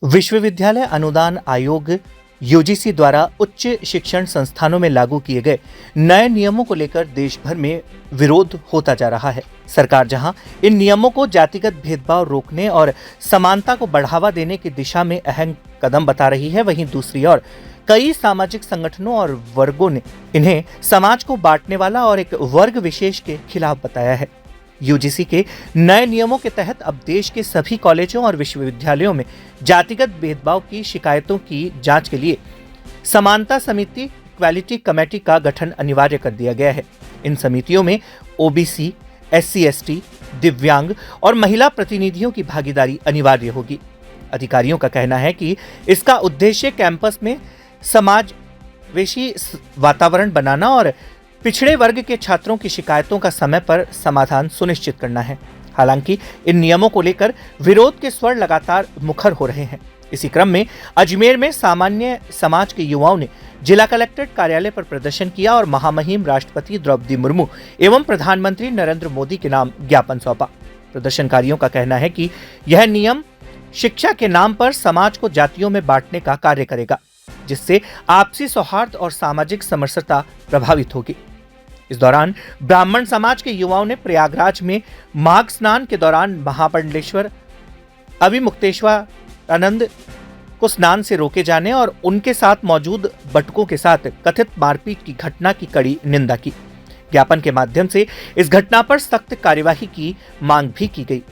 विश्वविद्यालय अनुदान आयोग यूजीसी द्वारा उच्च शिक्षण संस्थानों में लागू किए गए नए नियमों को लेकर देश भर में विरोध होता जा रहा है। सरकार जहां इन नियमों को जातिगत भेदभाव रोकने और समानता को बढ़ावा देने की दिशा में अहम कदम बता रही है, वहीं दूसरी ओर कई सामाजिक संगठनों और वर्गों ने इन्हें समाज को बांटने वाला और एक वर्ग विशेष के खिलाफ बताया है। यूजीसी के नए नियमों के तहत अब देश के सभी कॉलेजों और विश्वविद्यालयों में जातिगत भेदभाव की शिकायतों की जांच के लिए समानता समिति क्वालिटी कमेटी का गठन अनिवार्य कर दिया गया है। इन समितियों में ओबीसी, एससी/एसटी, दिव्यांग और महिला प्रतिनिधियों की भागीदारी अनिवार्य होगी। अधिकारियों का कहना है कि इसका उद्देश्य कैंपस में समावेशी वातावरण बनाना और पिछड़े वर्ग के छात्रों की शिकायतों का समय पर समाधान सुनिश्चित करना है। हालांकि इन नियमों को लेकर विरोध के स्वर लगातार मुखर हो रहे हैं। इसी क्रम में अजमेर में सामान्य समाज के युवाओं ने जिला कलेक्ट्रेट कार्यालय पर प्रदर्शन किया और महामहिम राष्ट्रपति द्रौपदी मुर्मू एवं प्रधानमंत्री नरेंद्र मोदी के नाम ज्ञापन सौंपा। प्रदर्शनकारियों का कहना है कि यह नियम शिक्षा के नाम पर समाज को जातियों में बांटने का कार्य करेगा, जिससे आपसी सौहार्द और सामाजिक समरसता प्रभावित होगी। इस दौरान ब्राह्मण समाज के युवाओं ने प्रयागराज में माघ स्नान के दौरान महामंडलेश्वर अविमुक्तेश्वरानंद को स्नान से रोके जाने और उनके साथ मौजूद बटुकों के साथ कथित मारपीट की घटना की कड़ी निंदा की। ज्ञापन के माध्यम से इस घटना पर सख्त कार्यवाही की मांग भी की गई।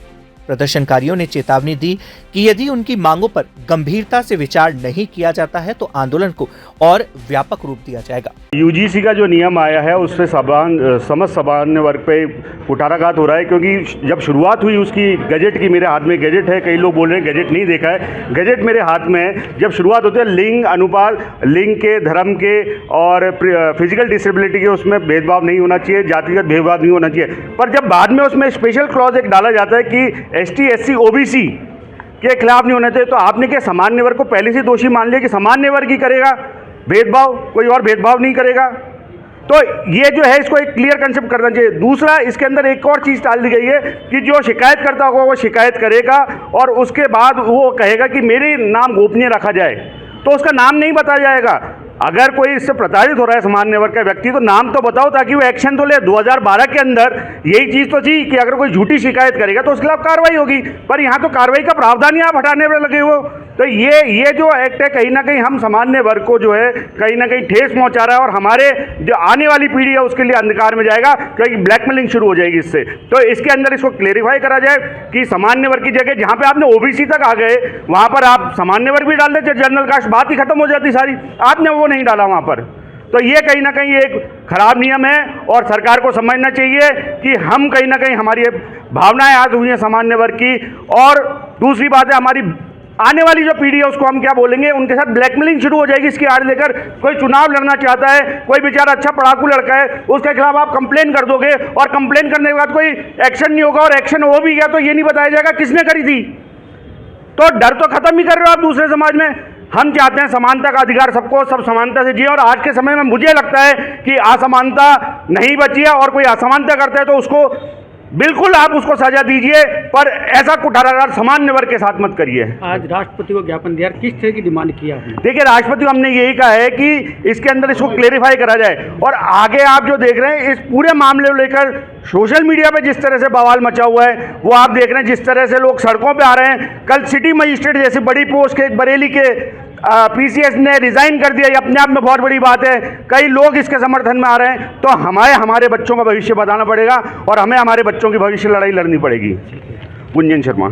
प्रदर्शनकारियों ने चेतावनी दी कि यदि उनकी मांगों पर गंभीरता से विचार नहीं किया जाता है तो आंदोलन को और व्यापक रूप दिया जाएगा। यूजीसी का जो नियम आया है उससे समस्त सामान्य वर्ग पे कुठाराघात हो रहा है, क्योंकि जब शुरुआत हुई उसकी गजट की, मेरे हाथ में गजट है, कई लोग बोल रहे हैं गजट नहीं देखा है, गजट मेरे हाथ में है। जब शुरुआत होती है लिंग अनुपात, लिंग के, धर्म के और फिजिकल डिसेबिलिटी के, उसमें भेदभाव नहीं होना चाहिए, जातिगत भेदभाव नहीं होना चाहिए। पर जब बाद में उसमें स्पेशल क्लॉज एक डाला जाता है कि एसटी, एससी, ओबीसी के खिलाफ नहीं होना चाहिए, तो आपने क्या सामान्य वर्ग को पहले से दोषी मान लिया कि सामान्य वर्ग ही करेगा भेदभाव, कोई और भेदभाव नहीं करेगा? तो ये जो है इसको एक क्लियर कंसेप्ट करना चाहिए। दूसरा, इसके अंदर एक और चीज़ डाल दी गई है कि जो शिकायत करता होगा वो शिकायत करेगा और उसके बाद वो कहेगा कि मेरे नाम गोपनीय रखा जाए, तो उसका नाम नहीं बताया जाएगा। अगर कोई इससे प्रताड़ित हो रहा है सामान्य वर्ग का व्यक्ति, तो नाम तो बताओ ताकि वो एक्शन तो ले। 2012 के अंदर यही चीज़ तो थी कि अगर कोई झूठी शिकायत करेगा तो उसके खिलाफ कार्रवाई होगी, पर यहाँ तो कार्रवाई का प्रावधान ही आप हटाने पर लगे हो। तो ये जो एक्ट है कहीं ना कहीं हम सामान्य वर्ग को जो है कहीं ना कहीं ठेस पहुँचा रहा है और हमारे जो आने वाली पीढ़ी है उसके लिए अंधकार में जाएगा, क्योंकि ब्लैकमेलिंग शुरू हो जाएगी इससे। तो इसके अंदर इसको क्लेरिफाई करा जाए कि सामान्य वर्ग की जगह जहाँ पे आपने ओबीसी तक आ गए वहाँ पर आप सामान्य वर्ग भी डाल देते, जनरल कास्ट, बात ही खत्म हो जाती सारी। आपने वो नहीं डाला वहाँ पर, तो ये कहीं ना कहीं एक खराब नियम है और सरकार को समझना चाहिए कि हम कहीं ना कहीं हमारी भावनाएं आज हुई हैं सामान्य वर्ग की। और दूसरी बात है, हमारी आने वाली जो पीढ़ी है उसको हम क्या बोलेंगे, उनके साथ ब्लैकमेलिंग शुरू हो जाएगी इसकी आड़ लेकर। कोई चुनाव लड़ना चाहता है, कोई बेचारा अच्छा पढ़ाकू लड़का है, उसके खिलाफ आप कंप्लेन कर दोगे और कंप्लेन करने के बाद कोई एक्शन नहीं होगा, और एक्शन हो भी गया तो ये नहीं बताया जाएगा किसने करी थी। तो डर तो खत्म ही कर रहे हो आप दूसरे समाज में। हम चाहते हैं समानता का अधिकार सबको, सब समानता से जिए, और आज के समय में मुझे लगता है कि असमानता नहीं बची है, और कोई असमानता करता है तो उसको बिल्कुल आप उसको सजा दीजिए, पर ऐसा कुठाराघात सामान्य वर्ग के साथ मत करिए। आज राष्ट्रपति को ज्ञापन दिया, किस तरह की डिमांड किया आपने? देखिए, राष्ट्रपति को हमने यही कहा है कि इसके अंदर इसको क्लेरिफाई करा जाए, और आगे आप जो देख रहे हैं इस पूरे मामले को लेकर सोशल मीडिया पे जिस तरह से बवाल मचा हुआ है वो आप देख रहे हैं, जिस तरह से लोग सड़कों पे आ रहे हैं। कल सिटी मजिस्ट्रेट जैसी बड़ी पोस्ट के बरेली के पीसीएस ने रिजाइन कर दिया, ये अपने आप में बहुत बड़ी बात है। कई लोग इसके समर्थन में आ रहे हैं, तो हमारे बच्चों का भविष्य बताना पड़ेगा और हमें हमारे बच्चों की भविष्य लड़ाई लड़नी पड़ेगी। गुंजन शर्मा।